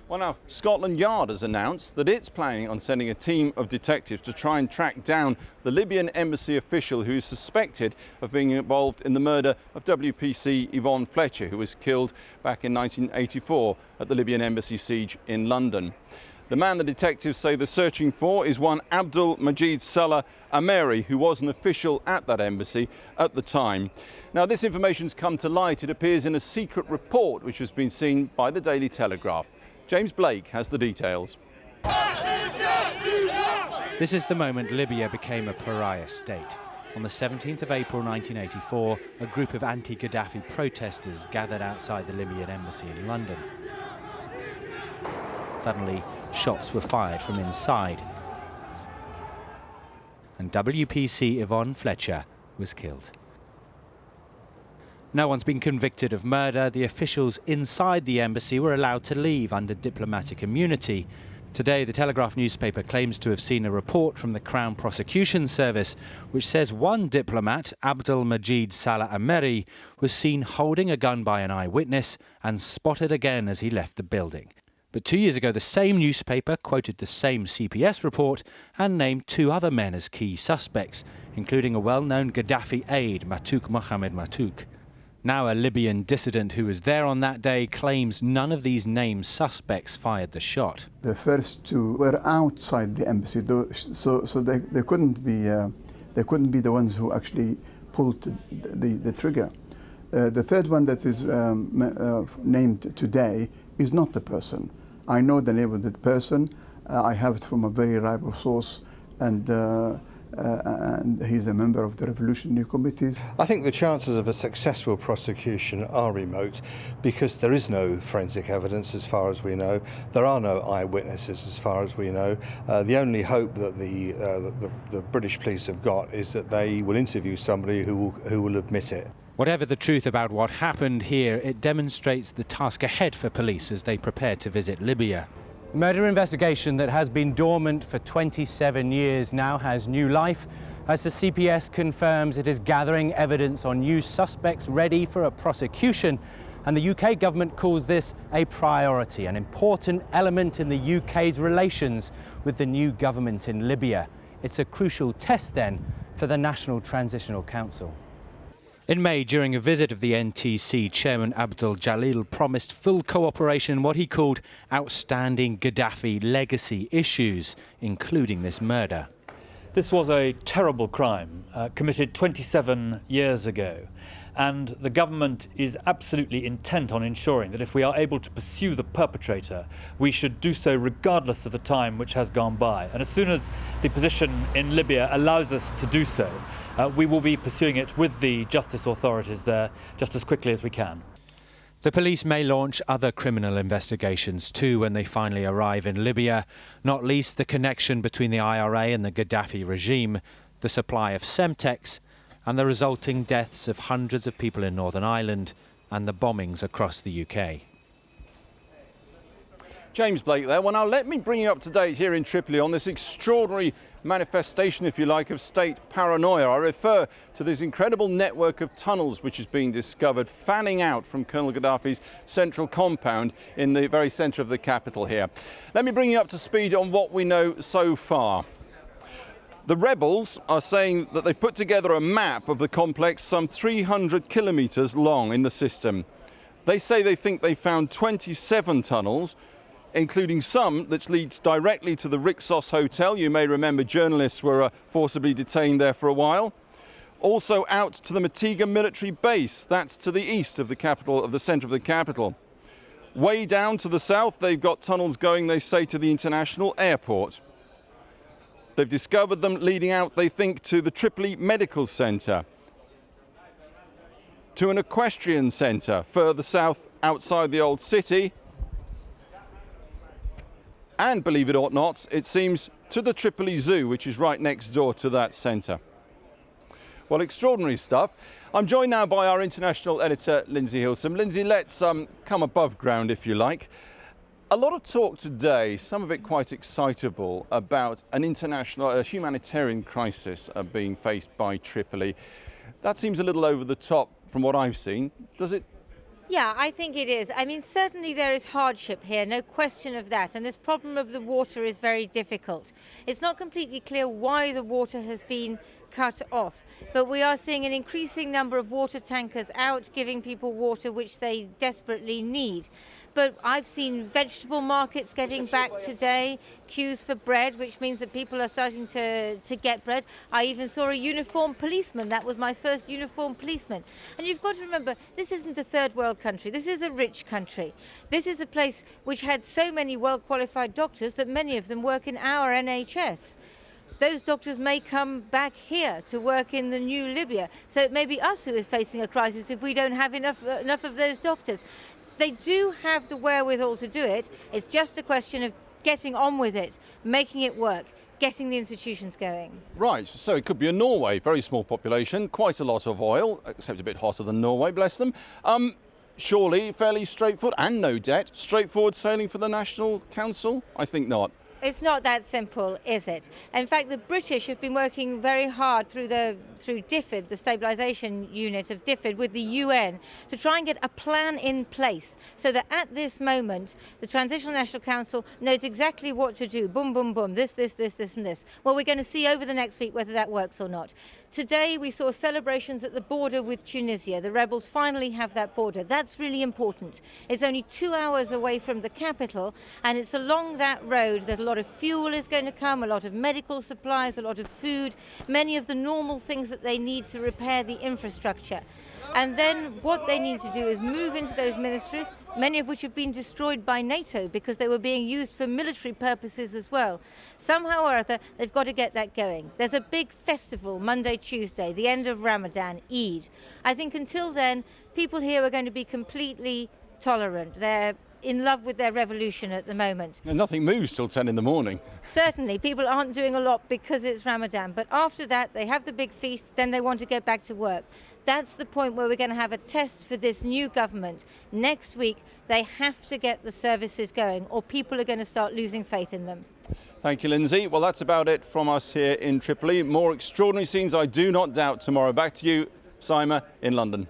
Well, now, Scotland Yard has announced that it's planning on sending a team of detectives to try and track down the Libyan Embassy official who is suspected of being involved in the murder of WPC Yvonne Fletcher, who was killed back in 1984 at the Libyan Embassy siege in London. The man the detectives say they're searching for is one Abdul Majid Salah Ameri, who was an official at that embassy at the time. Now, this information's come to light. It appears in a secret report which has been seen by the Daily Telegraph. James Blake has the details. This is the moment Libya became a pariah state. On the 17th of April 1984, a group of anti-Gaddafi protesters gathered outside the Libyan embassy in London. Suddenly, shots were fired from inside, and WPC Yvonne Fletcher was killed. No one's been convicted of murder. The officials inside the embassy were allowed to leave under diplomatic immunity. Today, the Telegraph newspaper claims to have seen a report from the Crown Prosecution Service which says one diplomat, Abdul Majid Salah Ameri, was seen holding a gun by an eyewitness and spotted again as he left the building. But 2 years ago, the same newspaper quoted the same CPS report and named two other men as key suspects, including a well-known Gaddafi aide, Matouk Mohamed Matouk. Now a Libyan dissident who was there on that day claims none of these named suspects fired the shot. The first two were outside the embassy, so they couldn't be the ones who actually pulled the trigger. The third one that is named today is not the person. I know the name of the person. I have it from a very reliable source, and he's a member of the Revolutionary Committee. I think the chances of a successful prosecution are remote because there is no forensic evidence as far as we know. There are no eyewitnesses as far as we know. The only hope that the British police have got is that they will interview somebody who will admit it. Whatever the truth about what happened here, it demonstrates the task ahead for police as they prepare to visit Libya. The murder investigation that has been dormant for 27 years now has new life as the CPS confirms it is gathering evidence on new suspects ready for a prosecution. And the UK government calls this a priority, an important element in the UK's relations with the new government in Libya. It's a crucial test then for the National Transitional Council. In May, during a visit of the NTC, Chairman Abdul Jalil promised full cooperation in what he called outstanding Gaddafi legacy issues, including this murder. This was a terrible crime committed 27 years ago, and the government is absolutely intent on ensuring that if we are able to pursue the perpetrator, we should do so regardless of the time which has gone by. And as soon as the position in Libya allows us to do so, we will be pursuing it with the justice authorities there just as quickly as we can. The police may launch other criminal investigations too when they finally arrive in Libya, not least the connection between the IRA and the Gaddafi regime, the supply of Semtex, and the resulting deaths of hundreds of people in Northern Ireland and the bombings across the UK. James Blake there. Well, now let me bring you up to date here in Tripoli on this extraordinary manifestation, if you like, of state paranoia. I refer to this incredible network of tunnels which is being discovered fanning out from Colonel Gaddafi's central compound in the very centre of the capital here. Let me bring you up to speed on what we know so far. The rebels are saying that they've put together a map of the complex some 300 kilometres long in the system. They say they think they found 27 tunnels, including some that leads directly to the Rixos Hotel. You may remember journalists were forcibly detained there for a while. Also out to the Matiga military base, that's to the east of the capital, of the centre of the capital. Way down to the south, they've got tunnels going, they say, to the international airport. They've discovered them leading out, they think, to the Tripoli Medical Centre, to an equestrian centre further south outside the old city, and, believe it or not, it seems to the Tripoli Zoo, which is right next door to that centre. Well, extraordinary stuff. I'm joined now by our international editor, Lindsay Hilsum. Lindsay, let's come above ground, if you like. A lot of talk today, some of it quite excitable, about an international humanitarian crisis being faced by Tripoli. That seems a little over the top from what I've seen. Does it Yeah, I think it is. I mean, certainly there is hardship here, no question of that. And this problem of the water is very difficult. It's not completely clear why the water has been cut off, but we are seeing an increasing number of water tankers out giving people water which they desperately need. But I've seen vegetable markets getting back today, queues for bread, which means that people are starting to get bread. I even saw a uniformed policeman. That was my first uniformed policeman. And you've got to remember, this isn't a third world country. This is a rich country. This is a place which had so many well-qualified doctors that many of them work in our NHS. Those doctors may come back here to work in the new Libya. So it may be us who is facing a crisis if we don't have enough of those doctors. They do have the wherewithal to do it. It's just a question of getting on with it, making it work, getting the institutions going. Right, so it could be a Norway, very small population, quite a lot of oil, except a bit hotter than Norway, bless them. Surely fairly straightforward, and no debt, straightforward sailing for the National Council? I think not. It's not that simple, is it? In fact, the British have been working very hard through DFID, the stabilisation unit of DFID, with the UN to try and get a plan in place so that at this moment, the Transitional National Council knows exactly what to do. Boom, boom, boom, this, and this. Well, we're going to see over the next week whether that works or not. Today, we saw celebrations at the border with Tunisia. The rebels finally have that border. That's really important. It's only 2 hours away from the capital, and it's along that road that a lot of fuel is going to come, a lot of medical supplies, a lot of food, many of the normal things that they need to repair the infrastructure. And then what they need to do is move into those ministries, many of which have been destroyed by NATO because they were being used for military purposes as well. Somehow or other, they've got to get that going. There's a big festival Monday, Tuesday, the end of Ramadan, Eid. I think until then, people here are going to be completely tolerant. They're in love with their revolution at the moment. And nothing moves till 10 in the morning. Certainly, people aren't doing a lot because it's Ramadan, but after that they have the big feast, then they want to get back to work. That's the point where we're going to have a test for this new government. Next week, they have to get the services going or people are going to start losing faith in them. Thank you, Lindsay. Well, that's about it from us here in Tripoli. More extraordinary scenes, I do not doubt, tomorrow. Back to you, Saima, in London.